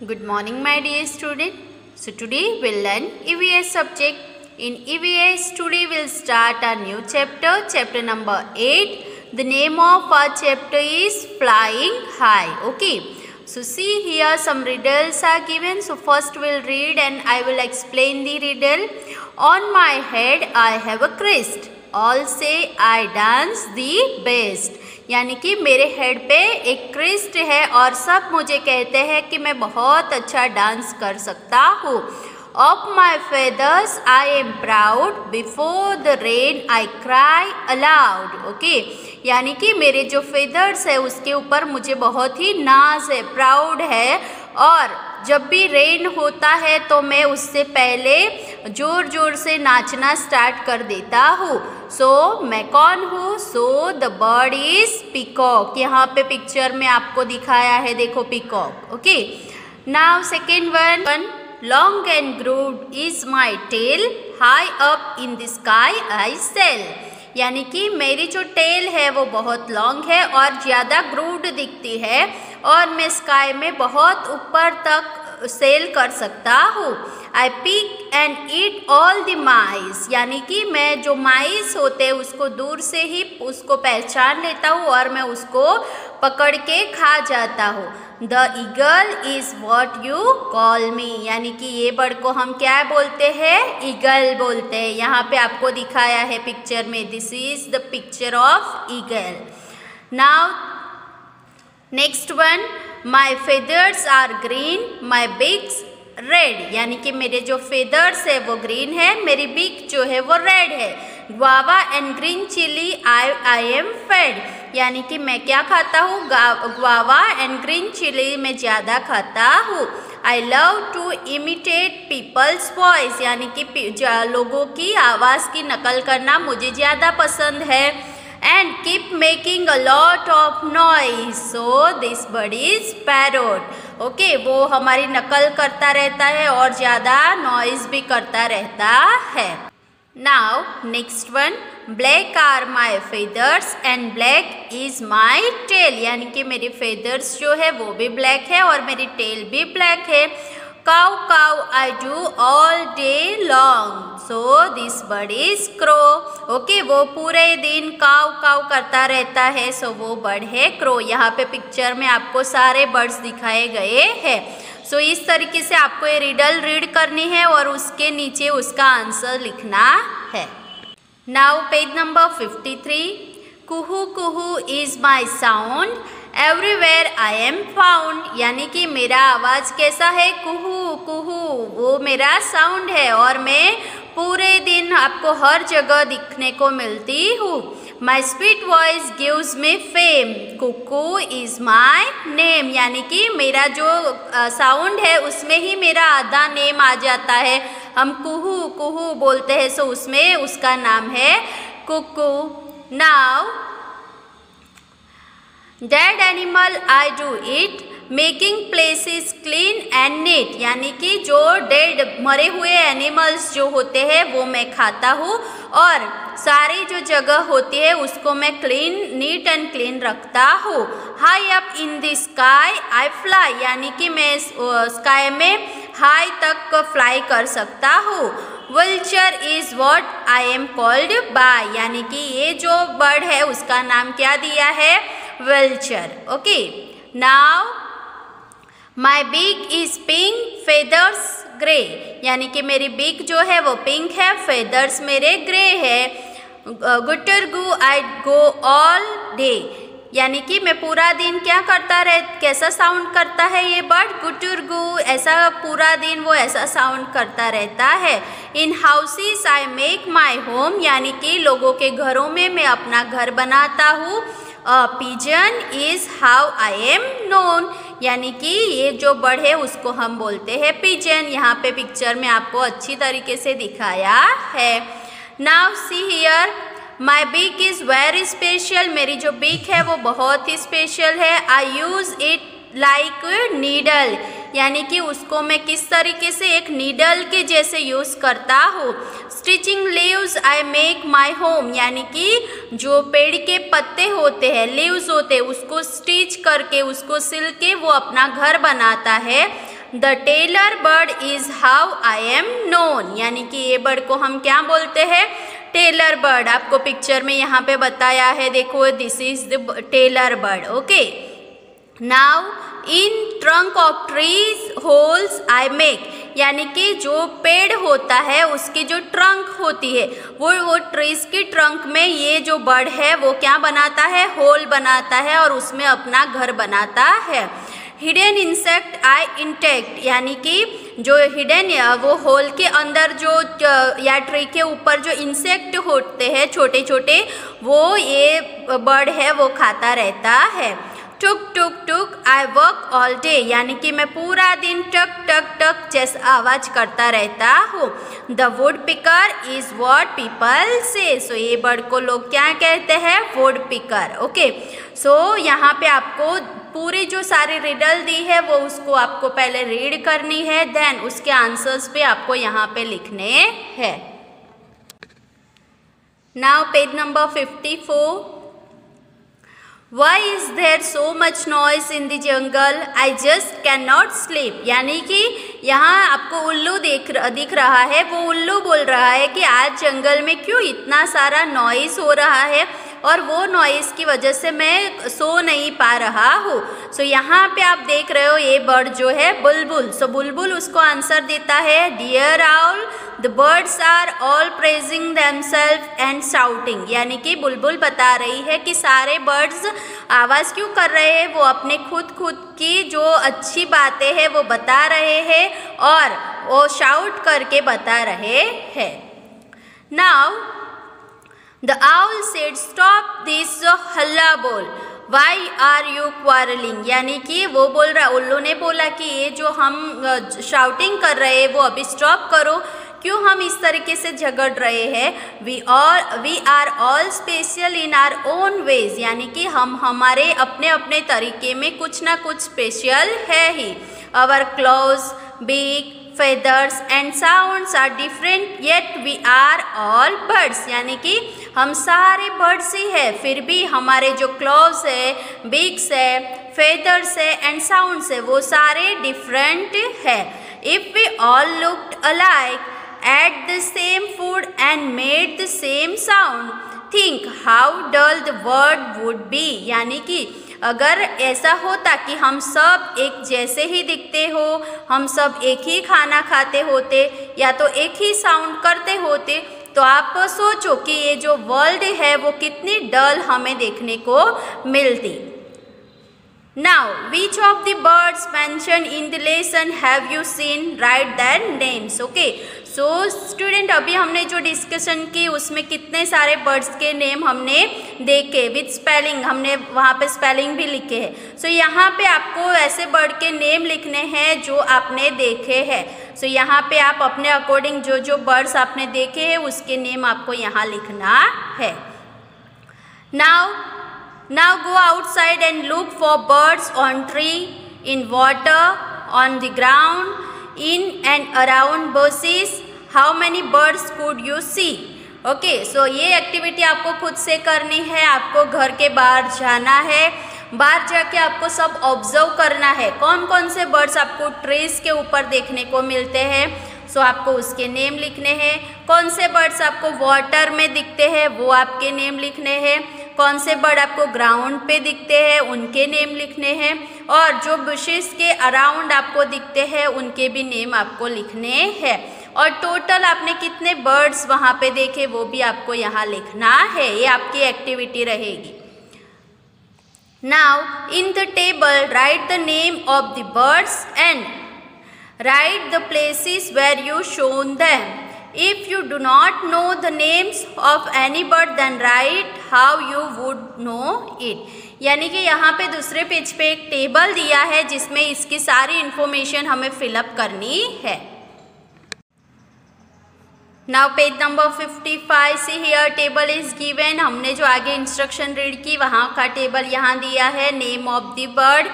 Good morning, my dear student. So today we'll learn EVS subject. In EVS today we'll start a new chapter, chapter number 8. The name of our chapter is Flying High. Okay. So see here some riddles are given. So first we'll read and I will explain the riddle. On my head I have a crest. All say I dance the best. यानी कि मेरे head पे एक Christ है और सब मुझे कहते हैं कि मैं बहुत अच्छा डांस कर सकता हूँ. Of my feathers I am proud, before the rain I cry allowed. Okay, यानी कि मेरे जो फेदर्स है उसके ऊपर मुझे बहुत ही नाज है, प्राउड है, और जब भी रेन होता है तो मैं उससे पहले ज़ोर ज़ोर से नाचना स्टार्ट कर देता हूँ. सो मैं कौन हूँ? So the bird is peacock. यहाँ पे पिक्चर में आपको दिखाया है, देखो peacock. Okay, now second one. Long and crude is my tail, high up in the sky I sail. यानी कि मेरी जो टेल है वो बहुत लॉन्ग है और ज़्यादा ग्रूड दिखती है और मैं स्काई में बहुत ऊपर तक सेल कर सकता हूँ. I pick and eat all the mice. यानी कि मैं जो माइस होते हैं उसको दूर से ही उसको पहचान लेता हूँ और मैं उसको पकड़ के खा जाता हूँ. The eagle is what you call मी. यानी कि ये बर्ड को हम क्या बोलते हैं? ईगल बोलते हैं. यहाँ पे आपको दिखाया है पिक्चर में. This is the picture of eagle. Now next one. My feathers are green, my beak's red. यानी कि मेरे जो फेदर्स है वो ग्रीन है, मेरी बिग जो है वो रेड है. Guava and green chili I am fed. यानी कि मैं क्या खाता हूँ? गुआवा एंड ग्रीन चिली मैं ज़्यादा खाता हूँ. I love to imitate people's voice. यानी कि लोगों की आवाज़ की नकल करना मुझे ज़्यादा पसंद है. And keep making a lot of noise, so this bird is parrot. Okay, वो हमारी नकल करता रहता है और ज़्यादा नॉइज भी करता रहता है. Now next one. Black are my feathers and black is my tail. यानी कि मेरी फेदर्स जो है वो भी ब्लैक है और मेरी टेल भी ब्लैक है. Cow cow I do all day long, so this bird is crow. Okay, वो पूरे दिन काउ काउ करता रहता है, सो वो बर्ड है क्रो. यहाँ पे पिक्चर में आपको सारे बर्ड्स दिखाए गए हैं. सो इस तरीके से आपको ये रिडल रीड करनी है और उसके नीचे उसका आंसर लिखना है. Now page number 53. Kuhu Kuhu is my sound, everywhere I am found. यानी कि मेरा आवाज़ कैसा है? कुहू कुहू, वो मेरा साउंड है और मैं पूरे दिन आपको हर जगह दिखने को मिलती हूँ. My sweet voice gives me fame, cuckoo is my name. यानी कि मेरा जो साउंड है उसमें ही मेरा आधा नेम आ जाता है. हम कुहू कुहू बोलते हैं, सो उसमें उसका नाम है cuckoo. Now dead animal I do it, making places clean and neat. यानी कि जो डेड मरे हुए एनिमल्स जो होते हैं वो मैं खाता हूँ और सारी जो जगह होती है उसको मैं नीट एंड क्लीन रखता हूँ. High up in the sky I fly. यानी कि मैं स्काई में हाई तक फ्लाई कर सकता हूँ. Vulture is what I am called by. यानी कि ये जो बर्ड है उसका नाम क्या दिया है? Vulture. Okay, now my beak is pink, feathers grey. यानी कि मेरी बीक जो है वो पिंक है, फेदर्स मेरे ग्रे है. गुटरगू आई गो ऑल डे. यानी कि मैं पूरा दिन क्या करता कैसा साउंड करता है ये बर्ड? गुटरगू. ऐसा पूरा दिन वो ऐसा साउंड करता रहता है. इन houses I make my home. यानी कि लोगों के घरों में मैं अपना घर बनाता हूँ. Pigeon is how I am known. यानी कि ये जो बर्ड है उसको हम बोलते हैं पिजन. यहाँ पे पिक्चर में आपको अच्छी तरीके से दिखाया है. Now see here. My beak is very special. मेरी जो बीक है वो बहुत ही स्पेशल है. I use it like needle. यानी कि उसको मैं किस तरीके से एक नीडल के जैसे यूज़ करता हूँ. Stitching leaves I make my home. यानी कि जो पेड़ के पत्ते होते हैं, लीव्स होते हैं, उसको स्टिच करके उसको सिल के वो अपना घर बनाता है. The tailor bird is how I am known, यानी कि ये बर्ड को हम क्या बोलते हैं, टेलर बर्ड। आपको पिक्चर में यहाँ पे बताया है, देखो this is the tailor bird. Okay, now in trunk of trees holes I make, यानी कि जो पेड़ होता है उसकी जो ट्रंक होती है वो ट्रीज की ट्रंक में ये जो बर्ड है वो क्या बनाता है, होल बनाता है और उसमें अपना घर बनाता है। हिडन इंसेक्ट आई इंटेक्ट, यानी कि जो हिडन वो होल के अंदर जो या ट्री के ऊपर जो इंसेक्ट होते हैं छोटे छोटे, वो ये बर्ड है वो खाता रहता है। टुक टुक टुक आई वर्क ऑल डे, यानी कि मैं पूरा दिन टक टक टक जैसा आवाज करता रहता हूँ। The wood picker is what people से, सो ये बर्ड को लोग क्या कहते हैं, वुड पिकर। ओके, सो यहाँ पे आपको पूरी जो सारी रिडल दी है वो उसको आपको पहले रीड करनी है, देन उसके आंसर्स पे आपको यहाँ पे लिखने हैं। Now page number 54। Why is there so much noise in the jungle? I just cannot sleep, यानी कि यहाँ आपको उल्लू दिख रहा है, वो उल्लू बोल रहा है कि आज जंगल में क्यों इतना सारा नॉइस हो रहा है और वो नॉइस की वजह से मैं सो नहीं पा रहा हूँ। सो यहाँ पे आप देख रहे हो ये बर्ड जो है बुलबुल, सो बुलबुल उसको आंसर देता है, dear owl the birds are all praising themselves and shouting, यानी कि बुलबुल बता रही है कि सारे बर्ड्स आवाज़ क्यों कर रहे हैं, वो अपने खुद की जो अच्छी बातें हैं वो बता रहे हैं और वो शाउट करके बता रहे हैं। Now the owl said stop this हल्ला बोल, वाई आर यू क्वारलिंग, यानी कि वो बोल रहा, उल्लू ने बोला कि ये जो हम शाउटिंग कर रहे हैं वो अभी स्टॉप करो, क्यों हम इस तरीके से झगड़ रहे हैं। We are all special in our own ways, यानी कि हम हमारे अपने अपने तरीके में कुछ ना कुछ स्पेशल है ही। Our close big feathers and sounds are different yet we are all birds, यानी कि हम सारे बर्ड्स ही है, फिर भी हमारे जो क्लॉव्स है, बिग्स है, फेदर्स है एंड साउंड्स है वो सारे डिफरेंट है। If we all looked alike ate the same food and made the same sound think how dull the world would be, यानी कि अगर ऐसा होता कि हम सब एक जैसे ही दिखते हो, हम सब एक ही खाना खाते होते या तो एक ही साउंड करते होते, तो आप सोचो कि ये जो वर्ल्ड है वो कितनी डल हमें देखने को मिलती। Now, which of the birds mentioned in the lesson have you seen? Write their names. Okay. So, student अभी हमने जो डिस्कशन की उसमें कितने सारे बर्ड्स के नेम हमने देखे विद स्पेलिंग, हमने वहाँ पे स्पेलिंग भी लिखे हैं। सो यहाँ पे आपको ऐसे बर्ड के नेम लिखने हैं जो आपने देखे हैं। सो यहाँ पे आप अपने अकॉर्डिंग जो जो बर्ड्स आपने देखे हैं उसके नेम आपको यहाँ लिखना है। Now go outside and look for birds on tree, in water, on the ground, in and around bushes. How many birds could you see? Okay, so ये एक्टिविटी आपको खुद से करनी है। आपको घर के बाहर जाना है, बाहर जाके आपको सब ऑब्जर्व करना है कौन कौन से बर्ड्स आपको ट्रीज के ऊपर देखने को मिलते हैं। सो आपको उसके नेम लिखने हैं। कौन से बर्ड्स आपको वाटर में दिखते हैं वो आपके नेम लिखने हैं। कौन से बर्ड आपको ग्राउंड पे दिखते हैं उनके नेम लिखने हैं। और जो बुशेस के अराउंड आपको दिखते हैं उनके भी नेम आपको लिखने हैं। और टोटल आपने कितने बर्ड्स वहाँ पे देखे वो भी आपको यहाँ लिखना है। ये आपकी एक्टिविटी रहेगी। Now in the table right the name of the birds and write the places where you shown them. If you do not know the names of any bird then write how you would know it. यानी कि यहाँ पे दूसरे page पे एक table दिया है जिसमें इसकी सारी इंफॉर्मेशन हमें फिलअप करनी है। Now पेज नंबर 55 से here टेबल इज गिवन। हमने जो आगे इंस्ट्रक्शन रीड की वहाँ का टेबल यहाँ दिया है। Name of the bird,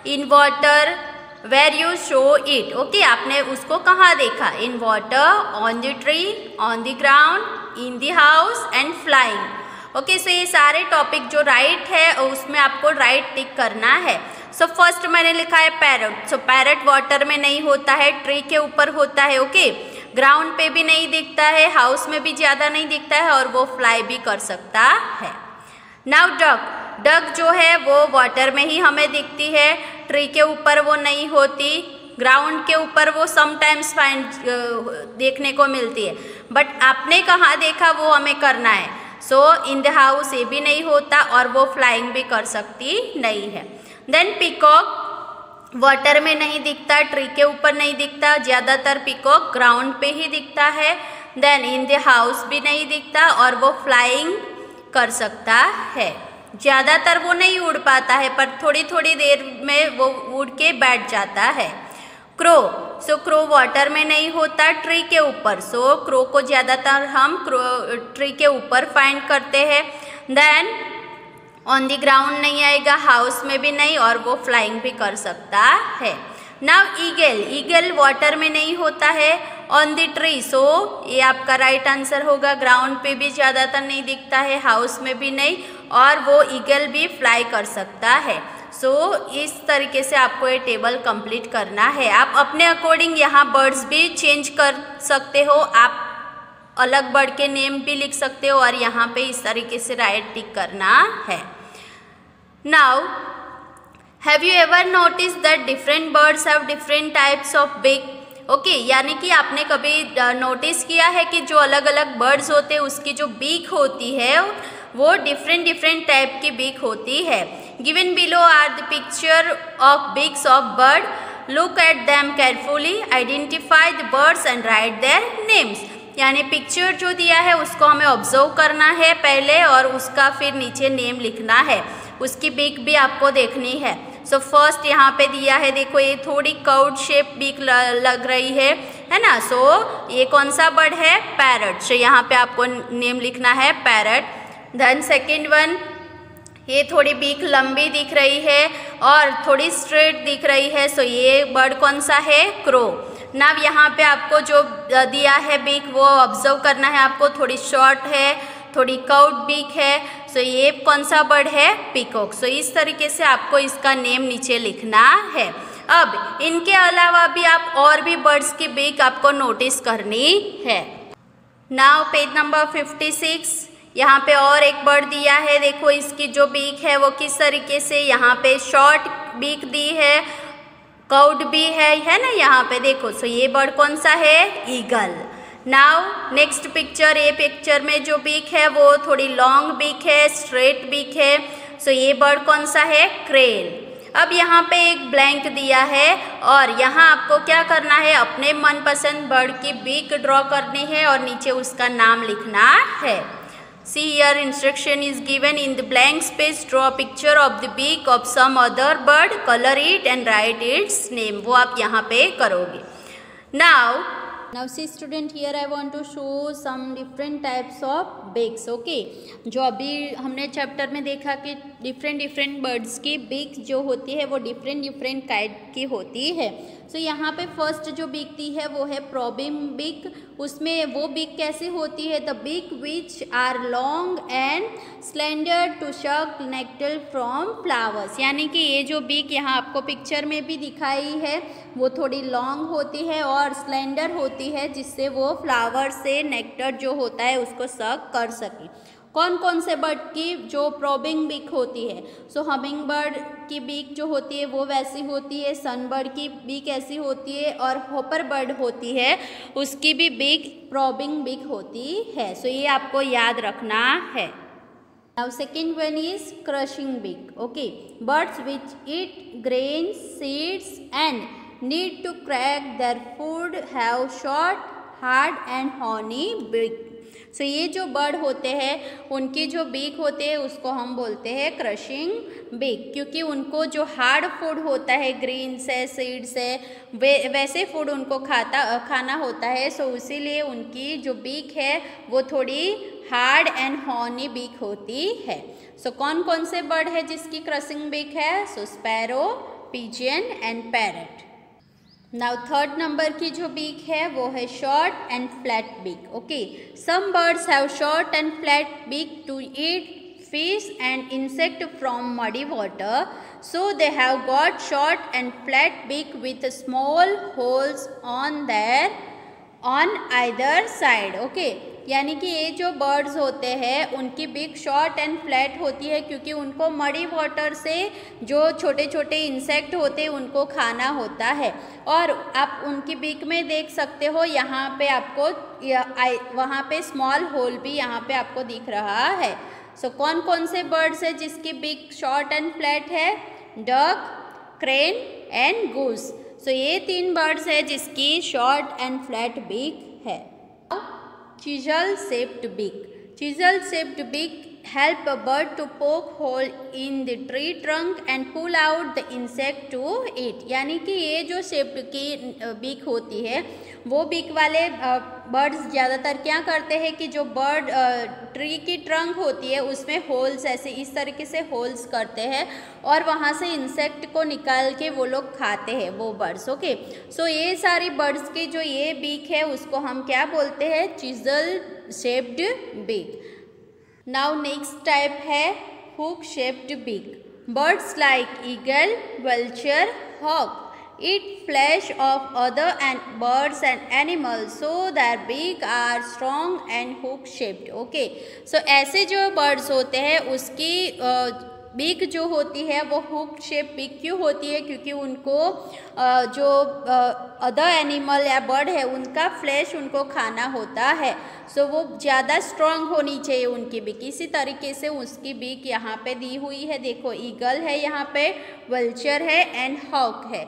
in water, where you show it. Okay, आपने उसको कहाँ देखा? In water, on the tree, on the ground, in the house and flying. Okay, so ये सारे टॉपिक जो राइट है उसमें आपको राइट टिक करना है। सो फर्स्ट मैंने लिखा है पैरट। सो पैरट वाटर में नहीं होता है, ट्री के ऊपर होता है। ओके, ग्राउंड पे भी नहीं दिखता है, हाउस में भी ज़्यादा नहीं दिखता है और वो फ्लाई भी कर सकता है। नाउ डक, डक जो है वो वाटर में ही हमें दिखती है, ट्री के ऊपर वो नहीं होती, ग्राउंड के ऊपर वो समटाइम्स देखने को मिलती है, बट आपने कहाँ देखा वो हमें करना है। सो इन द हाउस ये भी नहीं होता और वो फ्लाइंग भी कर सकती नहीं है। देन पीकॉक वाटर में नहीं दिखता, ट्री के ऊपर नहीं दिखता, ज़्यादातर पीकॉक ग्राउंड पे ही दिखता है। देन इन द हाउस भी नहीं दिखता और वो फ्लाइंग कर सकता है। ज़्यादातर वो नहीं उड़ पाता है पर थोड़ी थोड़ी देर में वो उड़ के बैठ जाता है। क्रो, सो क्रो वाटर में नहीं होता, ट्री के ऊपर। सो क्रो को ज़्यादातर हम ट्री के ऊपर फाइंड करते हैं। देन ऑन द ग्राउंड नहीं आएगा, हाउस में भी नहीं और वो फ्लाइंग भी कर सकता है। नाउ ईगल, ईगल वाटर में नहीं होता है, ऑन द ट्री। सो ये आपका राइट आंसर होगा, ग्राउंड पे भी ज़्यादातर नहीं दिखता है, हाउस में भी नहीं और वो ईगल भी फ्लाई कर सकता है। सो इस तरीके से आपको ये टेबल कंप्लीट करना है। आप अपने अकॉर्डिंग यहाँ बर्ड्स भी चेंज कर सकते हो, आप अलग बर्ड के नेम भी लिख सकते हो और यहाँ पे इस तरीके से राइट टिक करना है। Now have you ever notice that different birds have different types of बिक? ओके, यानी कि आपने कभी नोटिस किया है कि जो अलग अलग बर्ड्स होते हैं उसकी जो बीक होती है वो डिफरेंट टाइप की बीक होती है। Given below are the picture of beaks of bird, look at them carefully, identify the birds and write their names. यानी पिक्चर जो दिया है उसको हमें ऑब्जर्व करना है पहले और उसका फिर नीचे नेम लिखना है, उसकी बीक भी आपको देखनी है। सो फर्स्ट यहाँ पे दिया है, देखो ये थोड़ी कर्व्ड शेप बीक लग रही है ना। सो ये कौन सा बर्ड है? पैरट। सो यहाँ पे आपको नेम लिखना है पैरट। देन सेकेंड वन, ये थोड़ी बीक लंबी दिख रही है और थोड़ी स्ट्रेट दिख रही है। सो ये बर्ड कौन सा है? क्रो। नाउ यहाँ पे आपको जो दिया है बीक वो ऑब्जर्व करना है आपको, थोड़ी शॉर्ट है, थोड़ी कर्व्ड बीक है। सो ये कौन सा बर्ड है? पीकॉक। सो इस तरीके से आपको इसका नेम नीचे लिखना है। अब इनके अलावा भी आप और भी बर्ड्स की बीक आपको नोटिस करनी है। नाउ पेज नंबर 56, यहाँ पे और एक बर्ड दिया है, देखो इसकी जो बीक है वो किस तरीके से, यहाँ पे शॉर्ट बीक दी है, कर्व्ड भी है ना यहाँ पे देखो। सो ये बर्ड कौन सा है? ईगल। नाउ नेक्स्ट पिक्चर, ये पिक्चर में जो बीक है वो थोड़ी लॉन्ग बीक है, स्ट्रेट बीक है। सो ये बर्ड कौन सा है? क्रेन। अब यहाँ पे एक ब्लैंक दिया है और यहाँ आपको क्या करना है, अपने मनपसंद बर्ड की बीक ड्रॉ करनी है और नीचे उसका नाम लिखना है। See here instruction is given in the blank space, draw a picture of the beak of some other bird, color it and write its name. वो आप यहाँ पे करोगे। Now see student, here I want to show some different types of beaks. Okay, जो अभी हमने chapter में देखा कि डिफरेंट बर्ड्स की बीक जो होती है वो डिफरेंट काइंड की होती है। सो यहाँ पे फर्स्ट जो बीक दी है वो है प्रोबिंग बीक। उसमें वो बीक कैसे होती है? The beak which are long and slender to suck nectar from flowers. यानी कि ये जो बीक यहाँ आपको पिक्चर में भी दिखाई है वो थोड़ी लॉन्ग होती है और स्लेंडर होती है, जिससे वो फ्लावर से नेक्टर जो होता है उसको सक कर सके। कौन कौन से बर्ड की जो प्रोबिंग बीक होती है? सो हमिंग बर्ड की बीक जो होती है वो वैसी होती है, सनबर्ड की बीक ऐसी होती है और हॉपर बर्ड होती है उसकी भी बीक प्रोबिंग बीक होती है। सो ये आपको याद रखना है। Now second one is crushing beak. Okay, birds which eat grains, seeds and need to crack their food have short, hard and horny beak. सो ये जो बर्ड होते हैं उनकी जो बीक होते हैं उसको हम बोलते हैं क्रशिंग बीक, क्योंकि उनको जो हार्ड फूड होता है, ग्रीन्स है, सीड्स है, वैसे फूड उनको खाना होता है। सो इसीलिए उनकी जो बीक है वो थोड़ी हार्ड एंड हॉर्नी बीक होती है। सो कौन कौन से बर्ड है जिसकी क्रशिंग बीक है? So sparrow, pigeon and parrot. Now third number की जो बीक है वो है short and flat beak. Okay, some birds have short and flat beak to eat fish and insect from muddy water. So they have got short and flat beak with small holes on either side. Okay, यानी कि ये जो birds होते हैं उनकी बिक short and flat होती है क्योंकि उनको मडी वाटर से जो छोटे छोटे इंसेक्ट होते हैं उनको खाना होता है। और आप उनकी बिक में देख सकते हो यहाँ पे आपको वहाँ पे स्मॉल होल भी यहाँ पे आपको दिख रहा है। सो कौन कौन से बर्ड्स है जिसकी बिक शॉर्ट एंड फ्लैट है? Duck, crane and goose. So ये 3 बर्ड्स है जिसकी शॉर्ट एंड फ्लैट बिक है। Chisel shaped beak. Chisel shaped beak help a bird to poke hole in the tree trunk and pull out the insect to eat. यानी कि ये जो shaped की बीक होती है वो बीक वाले बर्ड्स ज़्यादातर क्या करते हैं कि जो बर्ड ट्री की ट्रंक होती है उसमें होल्स ऐसे इस तरीके से होल्स करते हैं और वहाँ से इंसेक्ट को निकाल के वो लोग खाते हैं वो बर्ड्स। ओके, सो ये सारी बर्ड्स की जो ये बीक है उसको हम क्या बोलते हैं? Chisel shaped beak. Now next type है hook shaped beak. Birds like eagle, vulture, hawk eat flesh of other and birds and animals, so their beak are strong and hook shaped. Okay, so ऐसे जो birds होते हैं उसकी beak जो होती है वो हुक शेप बीक क्यों होती है? क्योंकि उनको जो अदर एनिमल या बर्ड है उनका फ्लैश उनको खाना होता है। सो वो ज़्यादा स्ट्रांग होनी चाहिए उनकी बीक। इसी तरीके से उसकी बीक यहाँ पे दी हुई है। देखो, ईगल है यहाँ पे, वल्चर है एंड हॉक है।